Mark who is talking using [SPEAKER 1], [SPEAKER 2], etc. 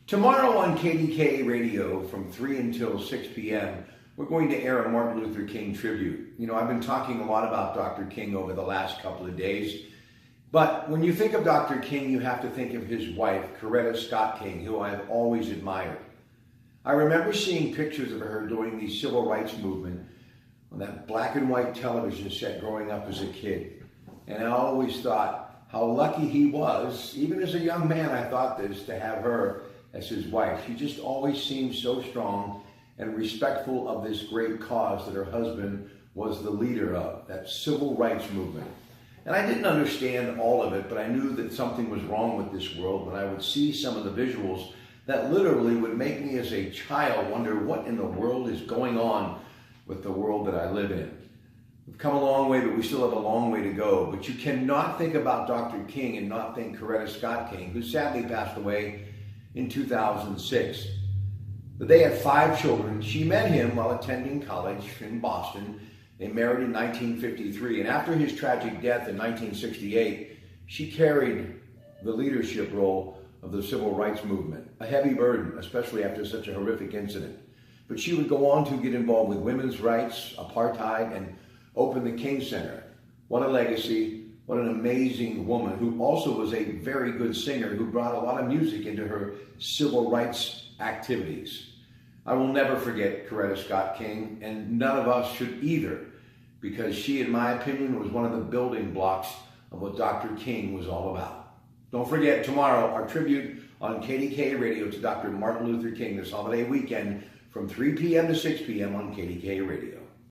[SPEAKER 1] Tomorrow on KDK Radio from 3 until 6 p.m., we're going to air a Martin Luther King tribute. You know, I've been talking a lot about Dr. King over the last couple of days, but when you think of Dr. King, you have to think of his wife, Coretta Scott King, who I've always admired. I remember seeing pictures of her during the civil rights movement on that black and white television set growing up as a kid. And I always thought how lucky he was, even as a young man I thought this, to have her as his wife. She just always seemed so strong and respectful of this great cause that her husband was the leader of, that civil rights movement. And I didn't understand all of it, but I knew that something was wrong with this world when I would see some of the visuals that literally would make me as a child wonder what in the world is going on with the world that I live in. We've come a long way, but we still have a long way to go. But you cannot think about Dr. King and not think Coretta Scott King, who sadly passed away in 2006. But they had 5 children. She met him while attending college in Boston. They married in 1953. And after his tragic death in 1968, she carried the leadership role of the civil rights movement. A heavy burden, especially after such a horrific incident. But she would go on to get involved with women's rights, apartheid, and open the King Center. What a legacy. What an amazing woman who also was a very good singer who brought a lot of music into her civil rights activities. I will never forget Coretta Scott King, and none of us should either, because she, in my opinion, was one of the building blocks of what Dr. King was all about. Don't forget, tomorrow, our tribute on KDK Radio to Dr. Martin Luther King this holiday weekend from 3 p.m. to 6 p.m. on KDK Radio.